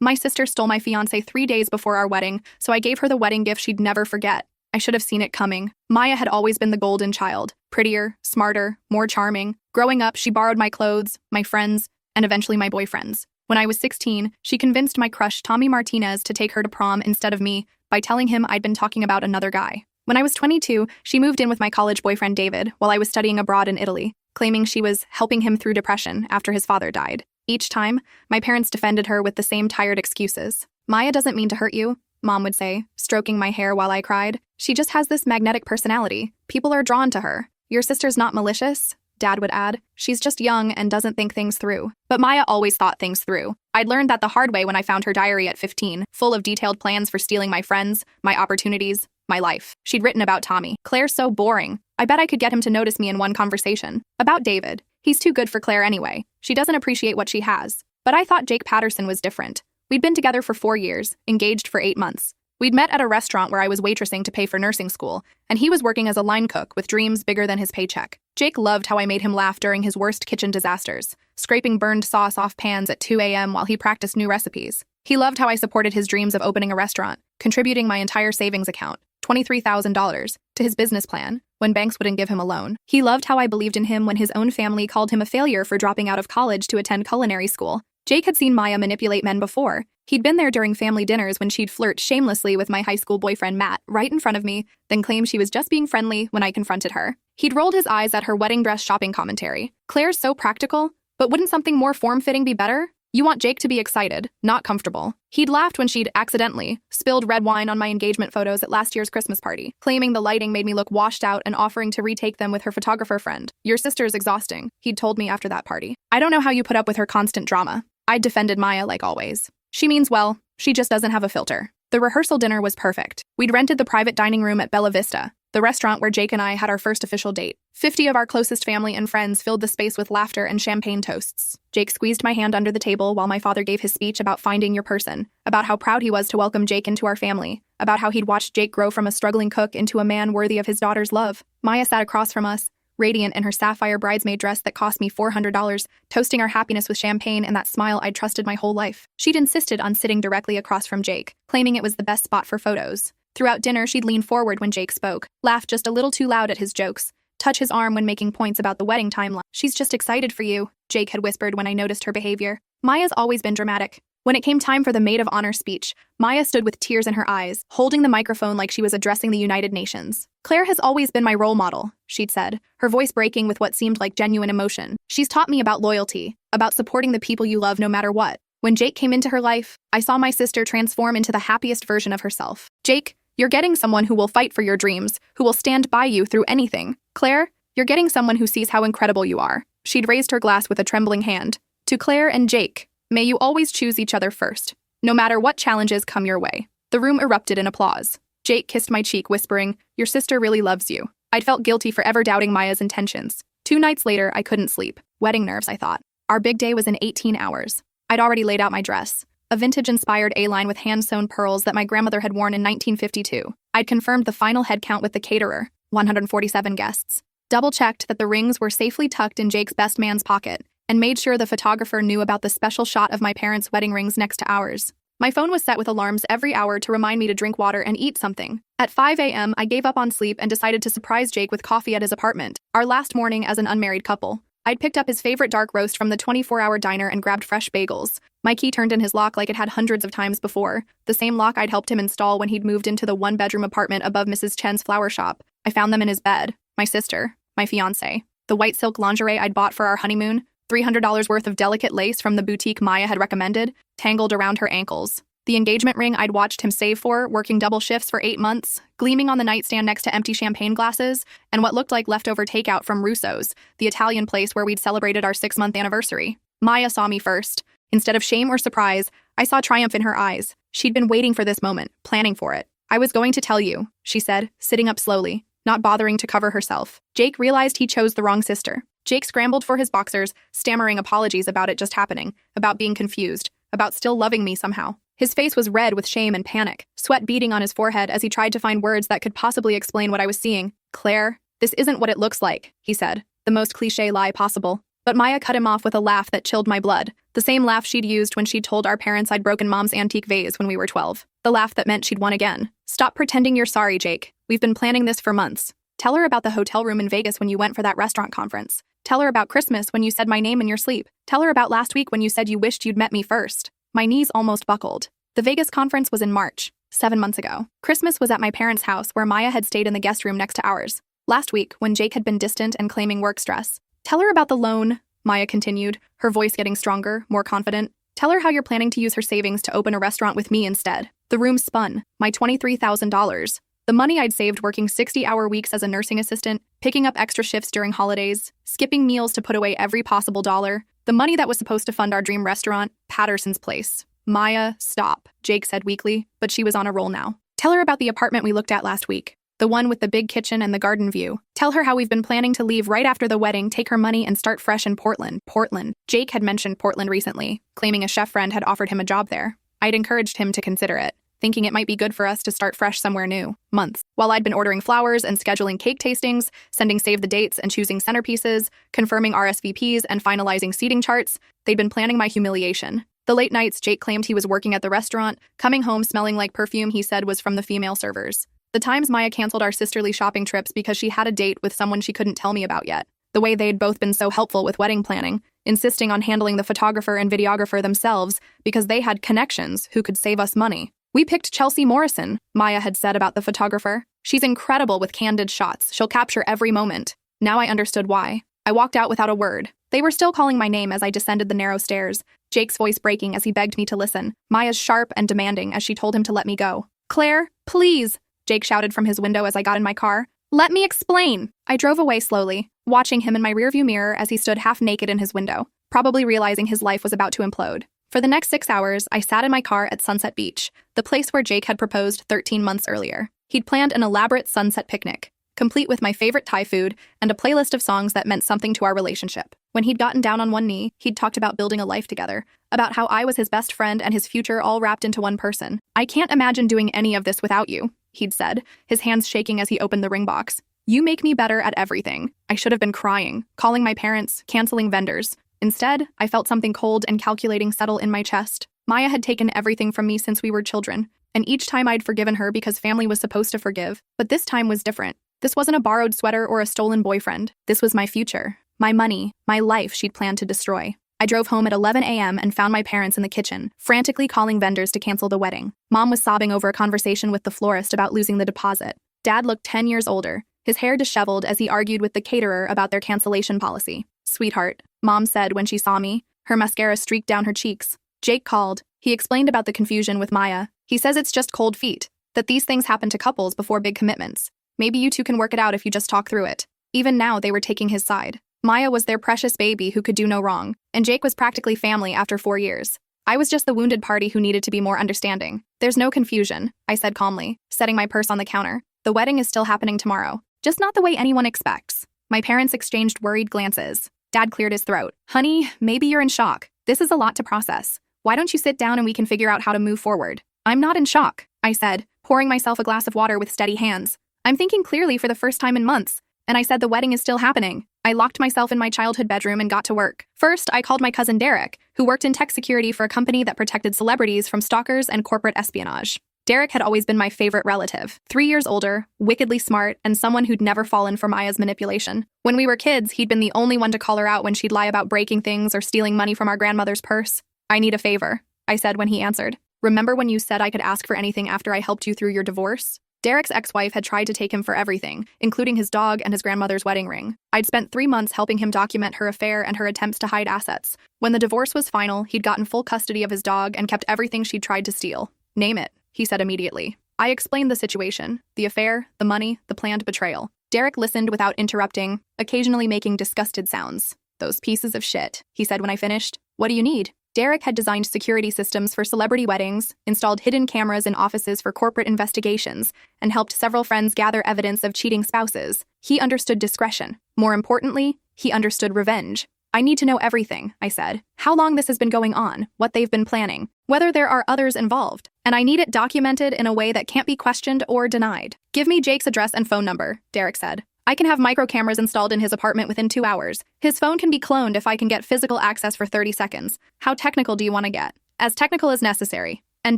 My sister stole my fiancé 3 days before our wedding, so I gave her the wedding gift she'd never forget. I should have seen it coming. Maya had always been the golden child. Prettier, smarter, more charming. Growing up, she borrowed my clothes, my friends, and eventually my boyfriends. When I was 16, she convinced my crush Tommy Martinez to take her to prom instead of me by telling him I'd been talking about another guy. When I was 22, she moved in with my college boyfriend David while I was studying abroad in Italy, claiming she was helping him through depression after his father died. Each time, my parents defended her with the same tired excuses. Maya doesn't mean to hurt you, Mom would say, stroking my hair while I cried. She just has this magnetic personality. People are drawn to her. Your sister's not malicious, Dad would add. She's just young and doesn't think things through. But Maya always thought things through. I'd learned that the hard way when I found her diary at 15, full of detailed plans for stealing my friends, my opportunities, my life. She'd written about Tommy. Claire's so boring. I bet I could get him to notice me in one conversation. About David. He's too good for Claire anyway. She doesn't appreciate what she has. But I thought Jake Patterson was different. We'd been together for 4 years, engaged for 8 months. We'd met at a restaurant where I was waitressing to pay for nursing school, and he was working as a line cook with dreams bigger than his paycheck. Jake loved how I made him laugh during his worst kitchen disasters, scraping burned sauce off pans at 2 a.m. while he practiced new recipes. He loved how I supported his dreams of opening a restaurant, contributing my entire savings account, $23,000, to his business plan, when banks wouldn't give him a loan. He loved how I believed in him when his own family called him a failure for dropping out of college to attend culinary school. Jake had seen Maya manipulate men before. He'd been there during family dinners when she'd flirt shamelessly with my high school boyfriend Matt right in front of me, then claim she was just being friendly when I confronted her. He'd rolled his eyes at her wedding dress shopping commentary. Claire's so practical, but wouldn't something more form-fitting be better? You want Jake to be excited, not comfortable. He'd laughed when she'd accidentally spilled red wine on my engagement photos at last year's Christmas party, claiming the lighting made me look washed out and offering to retake them with her photographer friend. Your sister's exhausting, he'd told me after that party. I don't know how you put up with her constant drama. I'd defended Maya like always. She means well, she just doesn't have a filter. The rehearsal dinner was perfect. We'd rented the private dining room at Bella Vista, the restaurant where Jake and I had our first official date. 50 of our closest family and friends filled the space with laughter and champagne toasts. Jake squeezed my hand under the table while my father gave his speech about finding your person, about how proud he was to welcome Jake into our family, about how he'd watched Jake grow from a struggling cook into a man worthy of his daughter's love. Maya sat across from us, radiant in her sapphire bridesmaid dress that cost me $400, toasting our happiness with champagne and that smile I'd trusted my whole life. She'd insisted on sitting directly across from Jake, claiming it was the best spot for photos. Throughout dinner, she'd lean forward when Jake spoke, laugh just a little too loud at his jokes, touch his arm when making points about the wedding timeline. She's just excited for you, Jake had whispered when I noticed her behavior. Maya's always been dramatic. When it came time for the maid of honor speech, Maya stood with tears in her eyes, holding the microphone like she was addressing the United Nations. Claire has always been my role model, she'd said, her voice breaking with what seemed like genuine emotion. She's taught me about loyalty, about supporting the people you love no matter what. When Jake came into her life, I saw my sister transform into the happiest version of herself. Jake, you're getting someone who will fight for your dreams, who will stand by you through anything. Claire, you're getting someone who sees how incredible you are. She'd raised her glass with a trembling hand. To Claire and Jake, may you always choose each other first, no matter what challenges come your way. The room erupted in applause. Jake kissed my cheek, whispering, your sister really loves you. I'd felt guilty for ever doubting Maya's intentions. 2 nights later, I couldn't sleep. Wedding nerves, I thought. Our big day was in 18 hours. I'd already laid out my dress, a vintage-inspired A-line with hand-sewn pearls that my grandmother had worn in 1952. I'd confirmed the final head count with the caterer, 147 guests. Double-checked that the rings were safely tucked in Jake's best man's pocket, and made sure the photographer knew about the special shot of my parents' wedding rings next to ours. My phone was set with alarms every hour to remind me to drink water and eat something. At 5 a.m., I gave up on sleep and decided to surprise Jake with coffee at his apartment, our last morning as an unmarried couple. I'd picked up his favorite dark roast from the 24-hour diner and grabbed fresh bagels. My key turned in his lock like it had hundreds of times before, the same lock I'd helped him install when he'd moved into the one-bedroom apartment above Mrs. Chen's flower shop. I found them in his bed, my sister, my fiancé, the white silk lingerie I'd bought for our honeymoon, $300 worth of delicate lace from the boutique Maya had recommended, tangled around her ankles. The engagement ring I'd watched him save for, working double shifts for 8 months, gleaming on the nightstand next to empty champagne glasses, and what looked like leftover takeout from Russo's, the Italian place where we'd celebrated our 6-month anniversary. Maya saw me first. Instead of shame or surprise, I saw triumph in her eyes. She'd been waiting for this moment, planning for it. I was going to tell you, she said, sitting up slowly, not bothering to cover herself. Jake realized he chose the wrong sister. Jake scrambled for his boxers, stammering apologies about it just happening, about being confused, about still loving me somehow. His face was red with shame and panic, sweat beading on his forehead as he tried to find words that could possibly explain what I was seeing. Claire, this isn't what it looks like, he said, the most cliché lie possible. But Maya cut him off with a laugh that chilled my blood, The same laugh she'd used when she'd told our parents I'd broken Mom's antique vase when we were 12. The laugh that meant she'd won again. Stop pretending you're sorry, Jake. We've been planning this for months. Tell her about the hotel room in Vegas when you went for that restaurant conference. Tell her about Christmas when you said my name in your sleep. Tell her about last week when you said you wished you'd met me first. My knees almost buckled. The Vegas conference was in March, 7 months ago. Christmas was at my parents' house where Maya had stayed in the guest room next to ours. Last week, when Jake had been distant and claiming work stress. Tell her about the loan, Maya continued, her voice getting stronger, more confident. Tell her how you're planning to use her savings to open a restaurant with me instead. The room spun. My $23,000. The money I'd saved working 60-hour weeks as a nursing assistant, picking up extra shifts during holidays, skipping meals to put away every possible dollar. The money that was supposed to fund our dream restaurant, Patterson's Place. Maya, stop, Jake said weakly, but she was on a roll now. Tell her about the apartment we looked at last week. The one with the big kitchen and the garden view. Tell her how we've been planning to leave right after the wedding, take her money, and start fresh in Portland. Portland. Jake had mentioned Portland recently, claiming a chef friend had offered him a job there. I'd encouraged him to consider it, thinking it might be good for us to start fresh somewhere new. Months. While I'd been ordering flowers and scheduling cake tastings, sending save the dates and choosing centerpieces, confirming RSVPs and finalizing seating charts, they'd been planning my humiliation. The late nights Jake claimed he was working at the restaurant, coming home smelling like perfume he said was from the female servers. The times Maya canceled our sisterly shopping trips because she had a date with someone she couldn't tell me about yet. The way they'd both been so helpful with wedding planning, insisting on handling the photographer and videographer themselves because they had connections who could save us money. We picked Chelsea Morrison, Maya had said about the photographer. She's incredible with candid shots. She'll capture every moment. Now I understood why. I walked out without a word. They were still calling my name as I descended the narrow stairs, Jake's voice breaking as he begged me to listen, Maya's sharp and demanding as she told him to let me go. Claire, please, Jake shouted from his window as I got in my car. Let me explain. I drove away slowly, watching him in my rearview mirror as he stood half naked in his window, probably realizing his life was about to implode. For the next 6 hours, I sat in my car at Sunset Beach, the place where Jake had proposed 13 months earlier. He'd planned an elaborate sunset picnic, complete with my favorite Thai food and a playlist of songs that meant something to our relationship. When he'd gotten down on one knee, he'd talked about building a life together, about how I was his best friend and his future all wrapped into one person. I can't imagine doing any of this without you, he'd said, his hands shaking as he opened the ring box. You make me better at everything. I should have been crying, calling my parents, canceling vendors. Instead, I felt something cold and calculating settle in my chest. Maya had taken everything from me since we were children, and each time I'd forgiven her because family was supposed to forgive. But this time was different. This wasn't a borrowed sweater or a stolen boyfriend. This was my future, my money, my life she'd planned to destroy. I drove home at 11 a.m. and found my parents in the kitchen, frantically calling vendors to cancel the wedding. Mom was sobbing over a conversation with the florist about losing the deposit. Dad looked 10 years older, his hair disheveled as he argued with the caterer about their cancellation policy. Sweetheart, Mom said when she saw me, her mascara streaked down her cheeks. Jake called. He explained about the confusion with Maya. He says it's just cold feet, that these things happen to couples before big commitments. Maybe you two can work it out if you just talk through it. Even now, they were taking his side. Maya was their precious baby who could do no wrong, and Jake was practically family after 4 years. I was just the wounded party who needed to be more understanding. There's no confusion, I said calmly, setting my purse on the counter. The wedding is still happening tomorrow, just not the way anyone expects. My parents exchanged worried glances. Dad cleared his throat. Honey, maybe you're in shock. This is a lot to process. Why don't you sit down and we can figure out how to move forward? I'm not in shock, I said, pouring myself a glass of water with steady hands. I'm thinking clearly for the first time in months, and I said the wedding is still happening. I locked myself in my childhood bedroom and got to work. First, I called my cousin Derek, who worked in tech security for a company that protected celebrities from stalkers and corporate espionage. Derek had always been my favorite relative, 3 years older, wickedly smart, and someone who'd never fallen for Maya's manipulation. When we were kids, he'd been the only one to call her out when she'd lie about breaking things or stealing money from our grandmother's purse. I need a favor, I said when he answered. Remember when you said I could ask for anything after I helped you through your divorce? Derek's ex-wife had tried to take him for everything, including his dog and his grandmother's wedding ring. I'd spent 3 months helping him document her affair and her attempts to hide assets. When the divorce was final, he'd gotten full custody of his dog and kept everything she'd tried to steal. Name it, he said immediately. I explained the situation, the affair, the money, the planned betrayal. Derek listened without interrupting, occasionally making disgusted sounds. Those pieces of shit, he said when I finished. What do you need? Derek had designed security systems for celebrity weddings, installed hidden cameras in offices for corporate investigations, and helped several friends gather evidence of cheating spouses. He understood discretion. More importantly, he understood revenge. I need to know everything, I said. How long this has been going on, what they've been planning, whether there are others involved. And I need it documented in a way that can't be questioned or denied. Give me Jake's address and phone number, Derek said. I can have micro cameras installed in his apartment within 2 hours. His phone can be cloned if I can get physical access for 30 seconds. How technical do you want to get? As technical as necessary. And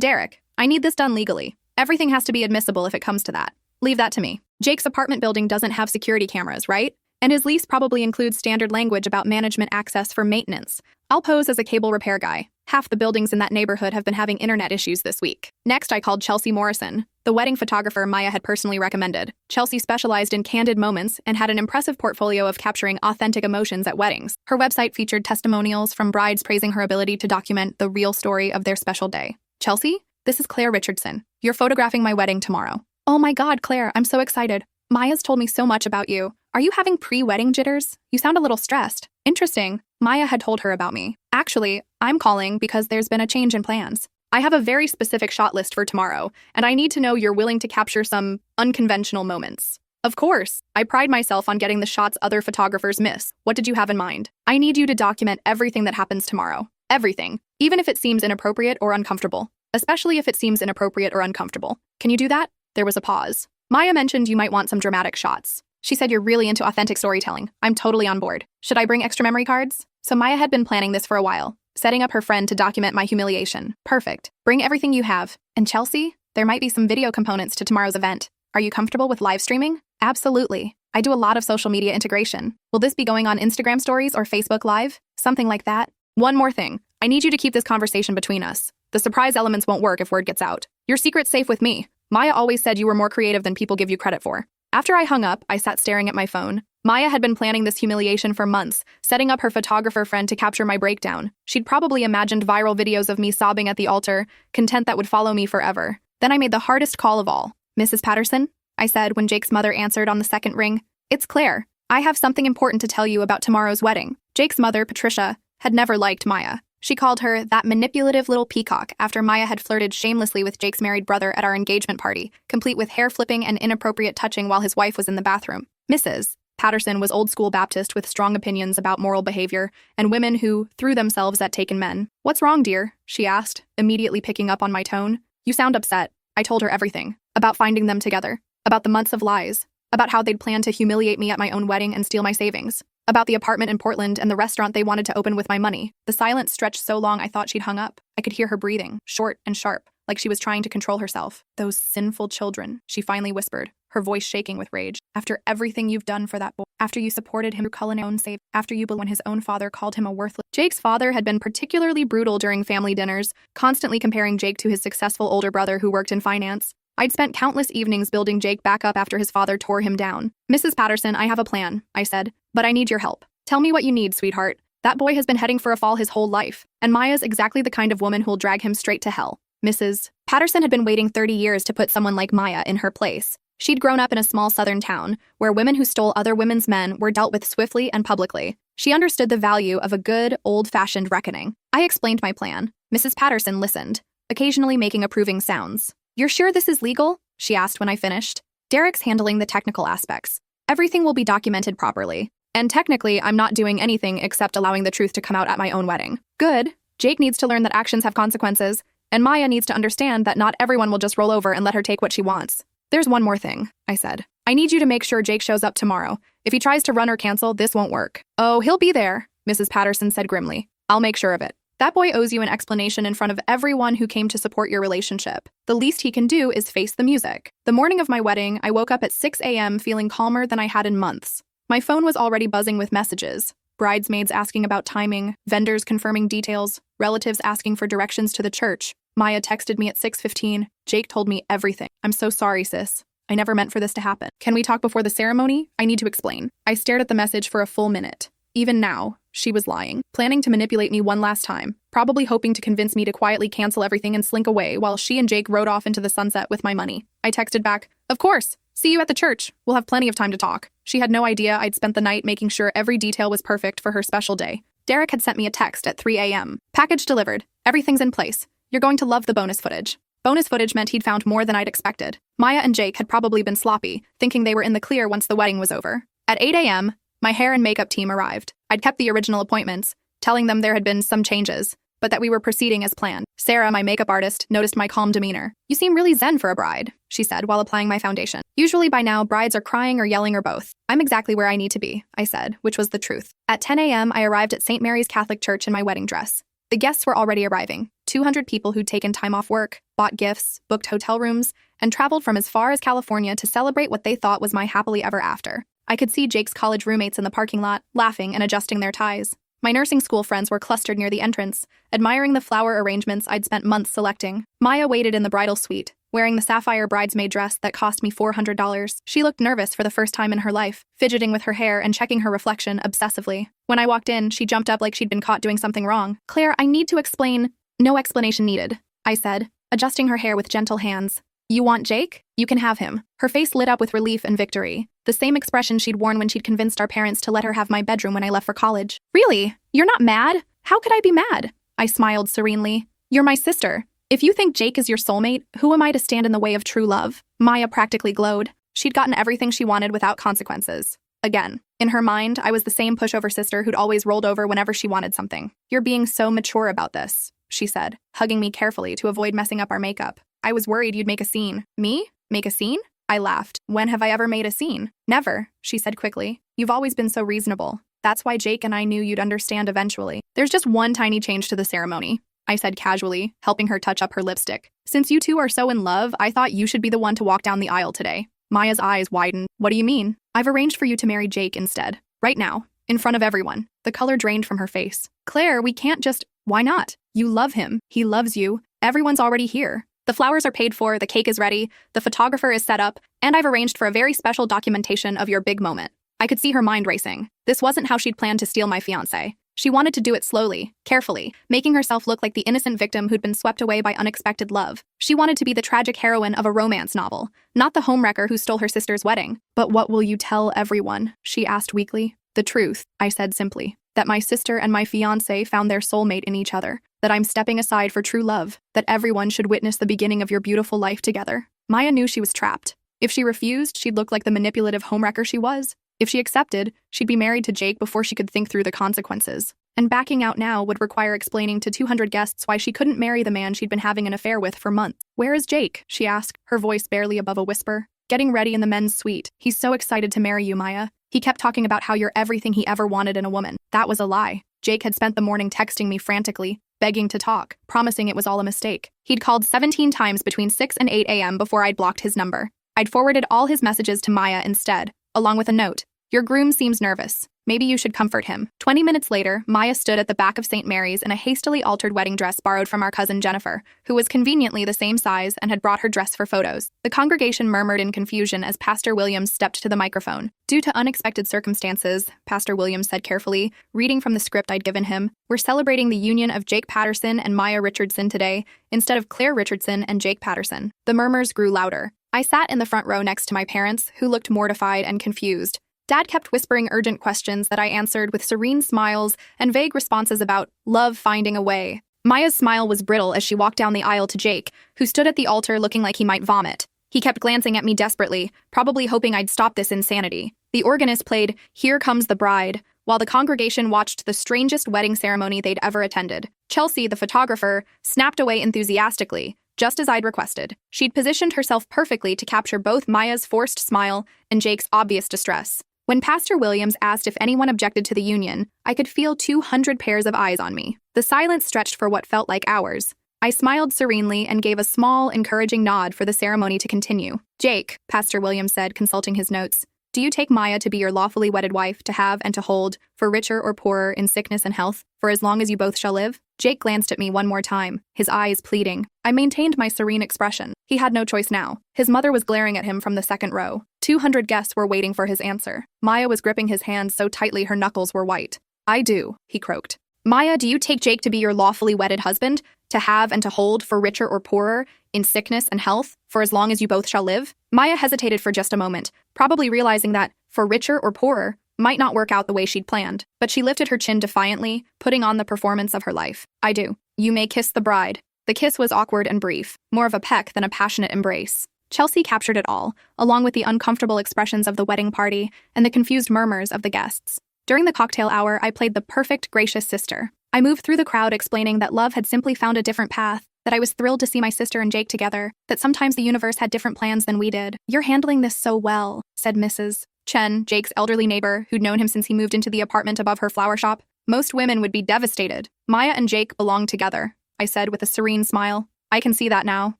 Derek, I need this done legally. Everything has to be admissible if it comes to that. Leave that to me. Jake's apartment building doesn't have security cameras, right? And his lease probably includes standard language about management access for maintenance. I'll pose as a cable repair guy. Half the buildings in that neighborhood have been having internet issues this week. Next, I called Chelsea Morrison, the wedding photographer Maya had personally recommended. Chelsea specialized in candid moments and had an impressive portfolio of capturing authentic emotions at weddings. Her website featured testimonials from brides praising her ability to document the real story of their special day. Chelsea, this is Claire Richardson. You're photographing my wedding tomorrow. Oh my God, Claire, I'm so excited. Maya's told me so much about you. Are you having pre-wedding jitters? You sound a little stressed. Interesting. Maya had told her about me. Actually, I'm calling because there's been a change in plans. I have a very specific shot list for tomorrow, and I need to know you're willing to capture some unconventional moments. Of course, I pride myself on getting the shots other photographers miss. What did you have in mind? I need you to document everything that happens tomorrow. Everything. Even if it seems inappropriate or uncomfortable. Especially if it seems inappropriate or uncomfortable. Can you do that? There was a pause. Maya mentioned you might want some dramatic shots. She said you're really into authentic storytelling. I'm totally on board. Should I bring extra memory cards? So Maya had been planning this for a while, setting up her friend to document my humiliation. Perfect. Bring everything you have. And Chelsea, there might be some video components to tomorrow's event. Are you comfortable with live streaming? Absolutely. I do a lot of social media integration. Will this be going on Instagram stories or Facebook Live? Something like that. One more thing. I need you to keep this conversation between us. The surprise elements won't work if word gets out. Your secret's safe with me. Maya always said you were more creative than people give you credit for. After I hung up, I sat staring at my phone. Maya had been planning this humiliation for months, setting up her photographer friend to capture my breakdown. She'd probably imagined viral videos of me sobbing at the altar, content that would follow me forever. Then I made the hardest call of all. Mrs. Patterson? I said when Jake's mother answered on the second ring. It's Claire. I have something important to tell you about tomorrow's wedding. Jake's mother, Patricia, had never liked Maya. She called her that manipulative little peacock after Maya had flirted shamelessly with Jake's married brother at our engagement party, complete with hair flipping and inappropriate touching while his wife was in the bathroom. Mrs. Patterson was old-school Baptist with strong opinions about moral behavior and women who threw themselves at taken men. What's wrong, dear? She asked, immediately picking up on my tone. You sound upset. I told her everything. About finding them together. About the months of lies. About how they'd planned to humiliate me at my own wedding and steal my savings. About the apartment in Portland and the restaurant they wanted to open with my money. The silence stretched so long I thought she'd hung up. I could hear her breathing, short and sharp, like she was trying to control herself. Those sinful children, she finally whispered, her voice shaking with rage. After everything you've done for that boy, after you supported him through culinary own save, after you when his own father called him a worthless. Jake's father had been particularly brutal during family dinners, constantly comparing Jake to his successful older brother who worked in finance. I'd spent countless evenings building Jake back up after his father tore him down. Mrs. Patterson, I have a plan, I said, but I need your help. Tell me what you need, sweetheart. That boy has been heading for a fall his whole life, and Maya's exactly the kind of woman who'll drag him straight to hell. Mrs. Patterson had been waiting 30 years to put someone like Maya in her place. She'd grown up in a small southern town, where women who stole other women's men were dealt with swiftly and publicly. She understood the value of a good, old-fashioned reckoning. I explained my plan. Mrs. Patterson listened, occasionally making approving sounds. You're sure this is legal? She asked when I finished. Derek's handling the technical aspects. Everything will be documented properly. And technically, I'm not doing anything except allowing the truth to come out at my own wedding. Good. Jake needs to learn that actions have consequences, and Maya needs to understand that not everyone will just roll over and let her take what she wants. There's one more thing, I said. I need you to make sure Jake shows up tomorrow. If he tries to run or cancel, this won't work. Oh, he'll be there, Mrs. Patterson said grimly. I'll make sure of it. That boy owes you an explanation in front of everyone who came to support your relationship. The least he can do is face the music. The morning of my wedding, I woke up at 6 a.m. feeling calmer than I had in months. My phone was already buzzing with messages. Bridesmaids asking about timing, vendors confirming details, relatives asking for directions to the church. Maya texted me at 6:15. Jake told me everything. I'm so sorry, sis. I never meant for this to happen. Can we talk before the ceremony? I need to explain. I stared at the message for a full minute. Even now, she was lying, planning to manipulate me one last time, probably hoping to convince me to quietly cancel everything and slink away while she and Jake rode off into the sunset with my money. I texted back, of course. See you at the church. We'll have plenty of time to talk. She had no idea I'd spent the night making sure every detail was perfect for her special day. Derek had sent me a text at 3 a.m. Package delivered. Everything's in place. You're going to love the bonus footage. Bonus footage meant he'd found more than I'd expected. Maya and Jake had probably been sloppy, thinking they were in the clear once the wedding was over. At 8 a.m., my hair and makeup team arrived. I'd kept the original appointments, telling them there had been some changes. but that we were proceeding as planned. Sarah, my makeup artist, noticed my calm demeanor. "You seem really zen for a bride," she said while applying my foundation. "Usually by now, brides are crying or yelling or both." "I'm exactly where I need to be," I said, which was the truth. At 10 a.m., I arrived at St. Mary's Catholic Church in my wedding dress. The guests were already arriving. 200 people who'd taken time off work, bought gifts, booked hotel rooms, and traveled from as far as California to celebrate what they thought was my happily ever after. I could see Jake's college roommates in the parking lot, laughing and adjusting their ties. My nursing school friends were clustered near the entrance, admiring the flower arrangements I'd spent months selecting. Maya waited in the bridal suite, wearing the sapphire bridesmaid dress that cost me $400. She looked nervous for the first time in her life, fidgeting with her hair and checking her reflection obsessively. When I walked in, she jumped up like she'd been caught doing something wrong. "Claire, I need to explain." "No explanation needed," I said, adjusting her hair with gentle hands. "You want Jake? You can have him." Her face lit up with relief and victory, the same expression she'd worn when she'd convinced our parents to let her have my bedroom when I left for college. "Really? You're not mad? How could I be mad?" I smiled serenely. "You're my sister. If you think Jake is your soulmate, who am I to stand in the way of true love?" Maya practically glowed. She'd gotten everything she wanted without consequences. Again. In her mind, I was the same pushover sister who'd always rolled over whenever she wanted something. "You're being so mature about this," she said, hugging me carefully to avoid messing up our makeup. "I was worried you'd make a scene." "Me? Make a scene?" I laughed. "When have I ever made a scene?" "Never," she said quickly. "You've always been so reasonable. That's why Jake and I knew you'd understand eventually. There's just one tiny change to the ceremony," I said casually, helping her touch up her lipstick. "Since you two are so in love, I thought you should be the one to walk down the aisle today." Maya's eyes widened. "What do you mean?" "I've arranged for you to marry Jake instead. Right now. In front of everyone." The color drained from her face. "Claire, we can't just—" "Why not? You love him. He loves you. Everyone's already here. The flowers are paid for, the cake is ready, the photographer is set up, and I've arranged for a very special documentation of your big moment." I could see her mind racing. This wasn't how she'd planned to steal my fiancé. She wanted to do it slowly, carefully, making herself look like the innocent victim who'd been swept away by unexpected love. She wanted to be the tragic heroine of a romance novel, not the homewrecker who stole her sister's wedding. "But what will you tell everyone?" she asked weakly. "The truth," I said simply. "That my sister and my fiancé found their soulmate in each other. That I'm stepping aside for true love. That everyone should witness the beginning of your beautiful life together." Maya knew she was trapped. If she refused, she'd look like the manipulative homewrecker she was. If she accepted, she'd be married to Jake before she could think through the consequences. And backing out now would require explaining to 200 guests why she couldn't marry the man she'd been having an affair with for months. "Where is Jake?" she asked, her voice barely above a whisper. "Getting ready in the men's suite. He's so excited to marry you, Maya. He kept talking about how you're everything he ever wanted in a woman." That was a lie. Jake had spent the morning texting me frantically, begging to talk, promising it was all a mistake. He'd called 17 times between 6 and 8 a.m. before I'd blocked his number. I'd forwarded all his messages to Maya instead, along with a note. "Your groom seems nervous. Maybe you should comfort him." 20 minutes later, Maya stood at the back of St. Mary's in a hastily altered wedding dress borrowed from our cousin Jennifer, who was conveniently the same size and had brought her dress for photos. The congregation murmured in confusion as Pastor Williams stepped to the microphone. "Due to unexpected circumstances," Pastor Williams said carefully, reading from the script I'd given him, "we're celebrating the union of Jake Patterson and Maya Richardson today, instead of Claire Richardson and Jake Patterson." The murmurs grew louder. I sat in the front row next to my parents, who looked mortified and confused. Dad kept whispering urgent questions that I answered with serene smiles and vague responses about love finding a way. Maya's smile was brittle as she walked down the aisle to Jake, who stood at the altar looking like he might vomit. He kept glancing at me desperately, probably hoping I'd stop this insanity. The organist played "Here Comes the Bride," while the congregation watched the strangest wedding ceremony they'd ever attended. Chelsea, the photographer, snapped away enthusiastically, just as I'd requested. She'd positioned herself perfectly to capture both Maya's forced smile and Jake's obvious distress. When Pastor Williams asked if anyone objected to the union, I could feel 200 pairs of eyes on me. The silence stretched for what felt like hours. I smiled serenely and gave a small, encouraging nod for the ceremony to continue. "Jake," Pastor Williams said, consulting his notes, "do you take Maya to be your lawfully wedded wife, to have and to hold, for richer or poorer, in sickness and health, for as long as you both shall live?" Jake glanced at me one more time, his eyes pleading. I maintained my serene expression. He had no choice now. His mother was glaring at him from the second row. 200 guests were waiting for his answer. Maya was gripping his hand so tightly her knuckles were white. "I do," he croaked. "Maya, do you take Jake to be your lawfully wedded husband, to have and to hold, for richer or poorer, in sickness and health, for as long as you both shall live?" Maya hesitated for just a moment, probably realizing that, for richer or poorer, might not work out the way she'd planned, but she lifted her chin defiantly, putting on the performance of her life. "I do. You may kiss the bride." The kiss was awkward and brief, more of a peck than a passionate embrace. Chelsea captured it all, along with the uncomfortable expressions of the wedding party and the confused murmurs of the guests. During the cocktail hour, I played the perfect gracious sister. I moved through the crowd explaining that love had simply found a different path, that I was thrilled to see my sister and Jake together, that sometimes the universe had different plans than we did. "You're handling this so well," said Mrs. Chen, Jake's elderly neighbor, who'd known him since he moved into the apartment above her flower shop. "Most women would be devastated." "Maya and Jake belong together," I said with a serene smile. "I can see that now.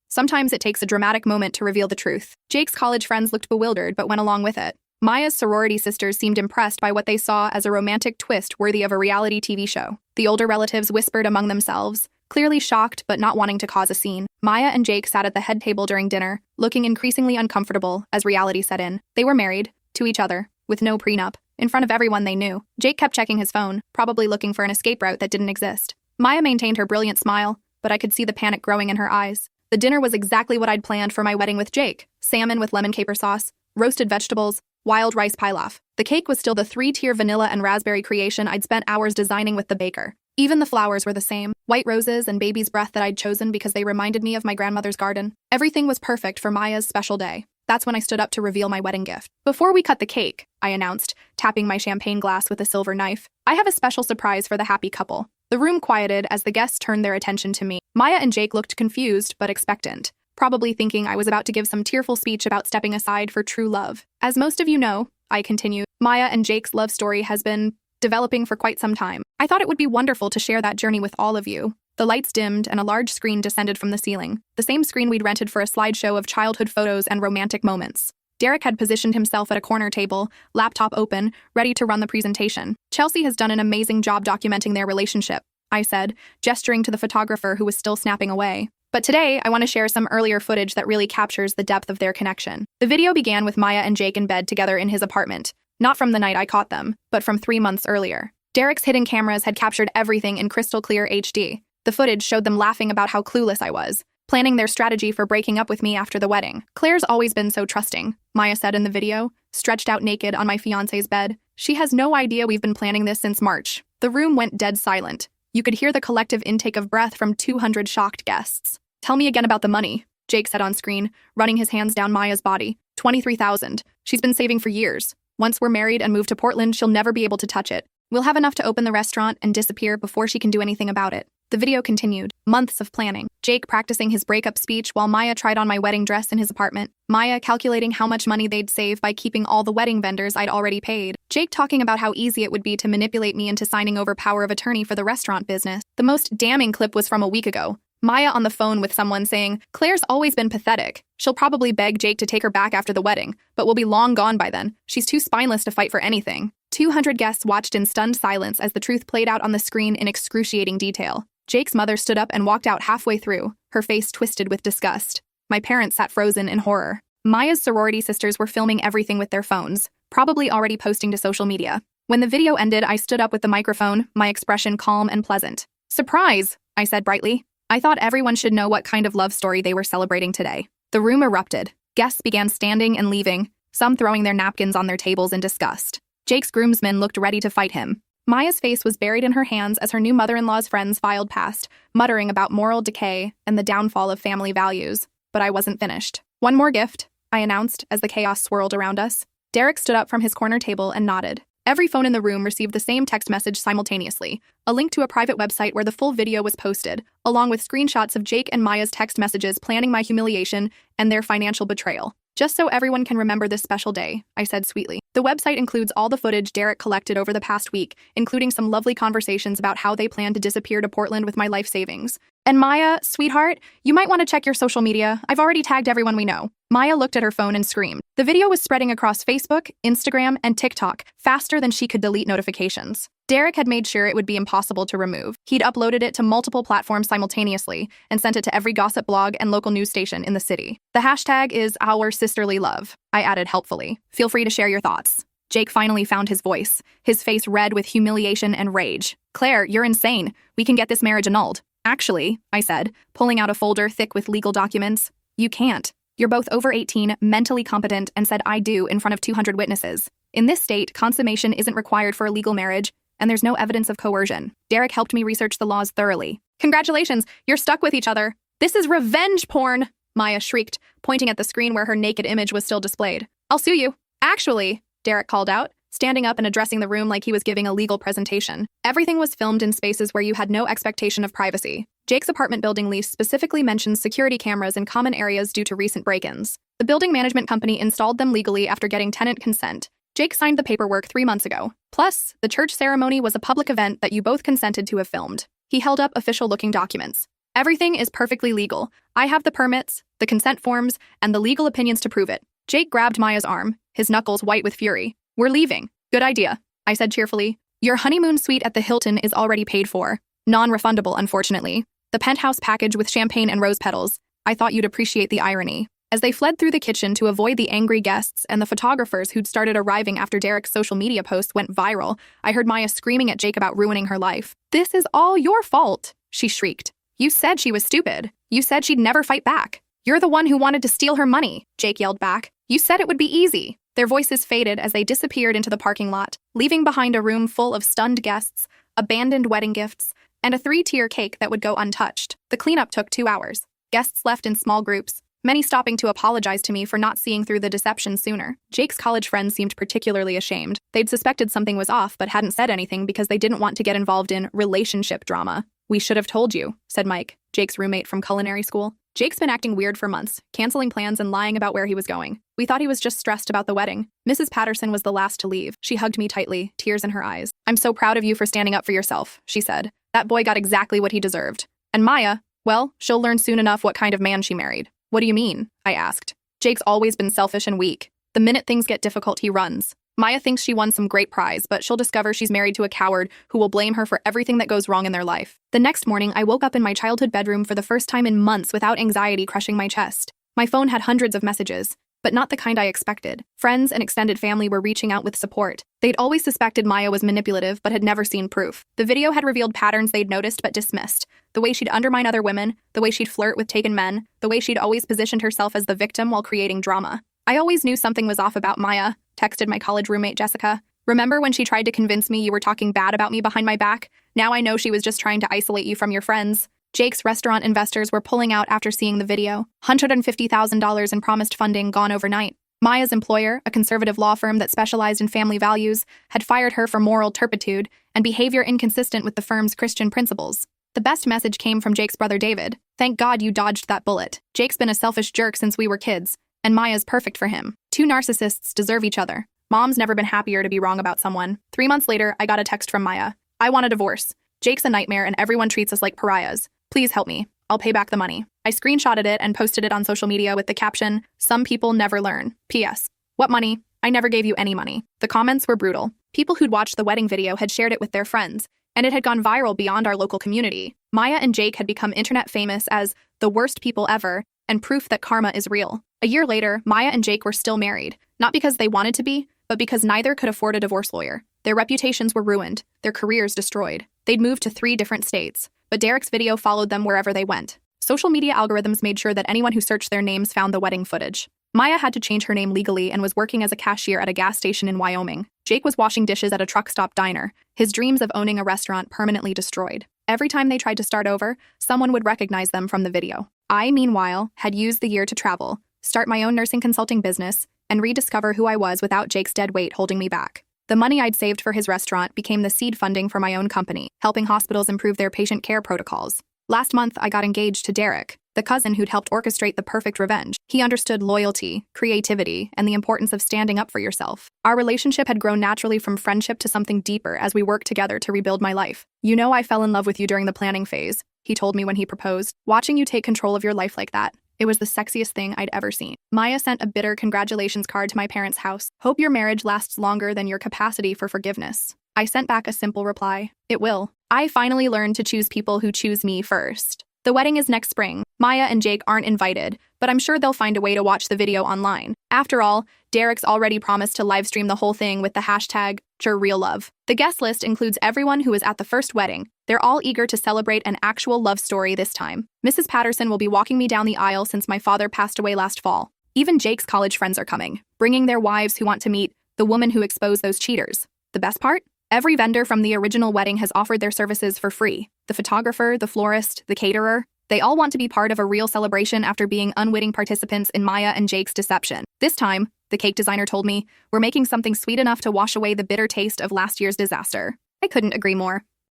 Sometimes it takes a dramatic moment to reveal the truth." Jake's college friends looked bewildered but went along with it. Maya's sorority sisters seemed impressed by what they saw as a romantic twist worthy of a reality TV show. The older relatives whispered among themselves, clearly shocked but not wanting to cause a scene. Maya and Jake sat at the head table during dinner, looking increasingly uncomfortable as reality set in. They were married, to each other, with no prenup, in front of everyone they knew. Jake kept checking his phone, probably looking for an escape route that didn't exist. Maya maintained her brilliant smile, but I could see the panic growing in her eyes. The dinner was exactly what I'd planned for my wedding with Jake: salmon with lemon caper sauce, roasted vegetables, wild rice pilaf. The cake was still the 3-tier vanilla and raspberry creation I'd spent hours designing with the baker. Even the flowers were the same, white roses and baby's breath that I'd chosen because they reminded me of my grandmother's garden. Everything was perfect for Maya's special day. That's when I stood up to reveal my wedding gift. "Before we cut the cake," I announced, tapping my champagne glass with a silver knife, "I have a special surprise for the happy couple." The room quieted as the guests turned their attention to me. Maya and Jake looked confused but expectant, probably thinking I was about to give some tearful speech about stepping aside for true love. "As most of you know," I continued, "Maya and Jake's love story has been developing for quite some time. I thought it would be wonderful to share that journey with all of you." The lights dimmed and a large screen descended from the ceiling, the same screen we'd rented for a slideshow of childhood photos and romantic moments. Derek had positioned himself at a corner table, laptop open, ready to run the presentation. "Chelsea has done an amazing job documenting their relationship," I said, gesturing to the photographer who was still snapping away. "But today, I want to share some earlier footage that really captures the depth of their connection." The video began with Maya and Jake in bed together in his apartment, not from the night I caught them, but from 3 months earlier. Derek's hidden cameras had captured everything in crystal clear HD. The footage showed them laughing about how clueless I was, planning their strategy for breaking up with me after the wedding. "Claire's always been so trusting," Maya said in the video, stretched out naked on my fiancé's bed. "She has no idea we've been planning this since March." The room went dead silent. You could hear the collective intake of breath from 200 shocked guests. "Tell me again about the money," Jake said on screen, running his hands down Maya's body. "$23,000. She's been saving for years. Once we're married and move to Portland, she'll never be able to touch it. We'll have enough to open the restaurant and disappear before she can do anything about it." The video continued. Months of planning. Jake practicing his breakup speech while Maya tried on my wedding dress in his apartment. Maya calculating how much money they'd save by keeping all the wedding vendors I'd already paid. Jake talking about how easy it would be to manipulate me into signing over power of attorney for the restaurant business. The most damning clip was from a week ago. Maya on the phone with someone saying, "Claire's always been pathetic. She'll probably beg Jake to take her back after the wedding, but we'll be long gone by then. She's too spineless to fight for anything." 200 guests watched in stunned silence as the truth played out on the screen in excruciating detail. Jake's mother stood up and walked out halfway through, her face twisted with disgust. My parents sat frozen in horror. Maya's sorority sisters were filming everything with their phones, probably already posting to social media. When the video ended, I stood up with the microphone, my expression calm and pleasant. "Surprise," I said brightly. I thought everyone should know what kind of love story they were celebrating today. The room erupted. Guests began standing and leaving, some throwing their napkins on their tables in disgust. Jake's groomsmen looked ready to fight him. Maya's face was buried in her hands as her new mother-in-law's friends filed past, muttering about moral decay and the downfall of family values. But I wasn't finished. "One more gift," I announced as the chaos swirled around us. Derek stood up from his corner table and nodded. Every phone in the room received the same text message simultaneously, a link to a private website where the full video was posted, along with screenshots of Jake and Maya's text messages planning my humiliation and their financial betrayal. "Just so everyone can remember this special day," I said sweetly. The website includes all the footage Derek collected over the past week, including some lovely conversations about how they plan to disappear to Portland with my life savings. "And Maya, sweetheart, you might want to check your social media. I've already tagged everyone we know." Maya looked at her phone and screamed. The video was spreading across Facebook, Instagram, and TikTok faster than she could delete notifications. Derek had made sure it would be impossible to remove. He'd uploaded it to multiple platforms simultaneously and sent it to every gossip blog and local news station in the city. "The hashtag is our sisterly love," I added helpfully. "Feel free to share your thoughts." Jake finally found his voice, his face red with humiliation and rage. "Claire, you're insane. We can get this marriage annulled." "Actually," I said, pulling out a folder thick with legal documents, "you can't. You're both over 18, mentally competent, and said 'I do' in front of 200 witnesses. In this state, consummation isn't required for a legal marriage, and there's no evidence of coercion." Derek helped me research the laws thoroughly. "Congratulations, you're stuck with each other. This is revenge porn," Maya shrieked, pointing at the screen where her naked image was still displayed. "I'll sue you." "Actually," Derek called out, standing up and addressing the room like he was giving a legal presentation. Everything was filmed in spaces where you had no expectation of privacy. Jake's apartment building lease specifically mentions security cameras in common areas due to recent break-ins. The building management company installed them legally after getting tenant consent. Jake signed the paperwork 3 months ago. Plus, the church ceremony was a public event that you both consented to have filmed. He held up official-looking documents. Everything is perfectly legal. I have the permits, the consent forms, and the legal opinions to prove it. Jake grabbed Maya's arm, his knuckles white with fury. We're leaving. Good idea, I said cheerfully. Your honeymoon suite at the Hilton is already paid for. Non-refundable, unfortunately. The penthouse package with champagne and rose petals. I thought you'd appreciate the irony. As they fled through the kitchen to avoid the angry guests and the photographers who'd started arriving after Derek's social media post went viral, I heard Maya screaming at Jake about ruining her life. This is all your fault, she shrieked. You said she was stupid. You said she'd never fight back. You're the one who wanted to steal her money, Jake yelled back. You said it would be easy. Their voices faded as they disappeared into the parking lot, leaving behind a room full of stunned guests, abandoned wedding gifts, and a 3-tier cake that would go untouched. The cleanup took 2 hours. Guests left in small groups, many stopping to apologize to me for not seeing through the deception sooner. Jake's college friends seemed particularly ashamed. They'd suspected something was off but hadn't said anything because they didn't want to get involved in relationship drama. We should have told you, said Mike, Jake's roommate from culinary school. Jake's been acting weird for months, canceling plans and lying about where he was going. We thought he was just stressed about the wedding. Mrs. Patterson was the last to leave. She hugged me tightly, tears in her eyes. I'm so proud of you for standing up for yourself, she said. That boy got exactly what he deserved. And Maya, well, she'll learn soon enough what kind of man she married. What do you mean? I asked. Jake's always been selfish and weak. The minute things get difficult, he runs. Maya thinks she won some great prize, but she'll discover she's married to a coward who will blame her for everything that goes wrong in their life. The next morning, I woke up in my childhood bedroom for the first time in months without anxiety crushing my chest. My phone had hundreds of messages, but not the kind I expected. Friends and extended family were reaching out with support. They'd always suspected Maya was manipulative, but had never seen proof. The video had revealed patterns they'd noticed but dismissed. The way she'd undermine other women, the way she'd flirt with taken men, the way she'd always positioned herself as the victim while creating drama. I always knew something was off about Maya, texted my college roommate Jessica. Remember when she tried to convince me you were talking bad about me behind my back? Now I know she was just trying to isolate you from your friends. Jake's restaurant investors were pulling out after seeing the video. $150,000 in promised funding gone overnight. Maya's employer, a conservative law firm that specialized in family values, had fired her for moral turpitude and behavior inconsistent with the firm's Christian principles. The best message came from Jake's brother David. Thank God you dodged that bullet. Jake's been a selfish jerk since we were kids, and Maya's perfect for him. 2 narcissists deserve each other. Mom's never been happier to be wrong about someone. 3 months later, I got a text from Maya. I want a divorce. Jake's a nightmare and everyone treats us like pariahs. Please help me. I'll pay back the money. I screenshotted it and posted it on social media with the caption, "Some people never learn. P.S. What money? I never gave you any money." The comments were brutal. People who'd watched the wedding video had shared it with their friends, and it had gone viral beyond our local community. Maya and Jake had become internet famous as the worst people ever and proof that karma is real. A year later, Maya and Jake were still married, not because they wanted to be, but because neither could afford a divorce lawyer. Their reputations were ruined, their careers destroyed. They'd moved to 3 different states, but Derek's video followed them wherever they went. Social media algorithms made sure that anyone who searched their names found the wedding footage. Maya had to change her name legally and was working as a cashier at a gas station in Wyoming. Jake was washing dishes at a truck stop diner, his dreams of owning a restaurant permanently destroyed. Every time they tried to start over, someone would recognize them from the video. I, meanwhile, had used the year to travel, start my own nursing consulting business, and rediscover who I was without Jake's dead weight holding me back. The money I'd saved for his restaurant became the seed funding for my own company, helping hospitals improve their patient care protocols. Last month, I got engaged to Derek, the cousin who'd helped orchestrate the perfect revenge. He understood loyalty, creativity, and the importance of standing up for yourself. Our relationship had grown naturally from friendship to something deeper as we worked together to rebuild my life. "You know I fell in love with you during the planning phase," he told me when he proposed. "Watching you take control of your life like that, it was the sexiest thing I'd ever seen." Maya sent a bitter congratulations card to my parents' house. "Hope your marriage lasts longer than your capacity for forgiveness." I sent back a simple reply. "It will. I finally learned to choose people who choose me first." The wedding is next spring. Maya and Jake aren't invited, but I'm sure they'll find a way to watch the video online. After all, Derek's already promised to livestream the whole thing with the hashtag #RealLove. The guest list includes everyone who was at the first wedding. They're all eager to celebrate an actual love story this time. Mrs. Patterson will be walking me down the aisle since my father passed away last fall. Even Jake's college friends are coming, bringing their wives who want to meet the woman who exposed those cheaters. The best part? Every vendor from the original wedding has offered their services for free. The photographer, the florist, the caterer. They all want to be part of a real celebration after being unwitting participants in Maya and Jake's deception. This time, the cake designer told me. We're making something sweet enough to wash away the bitter taste of last year's disaster. I couldn't agree more.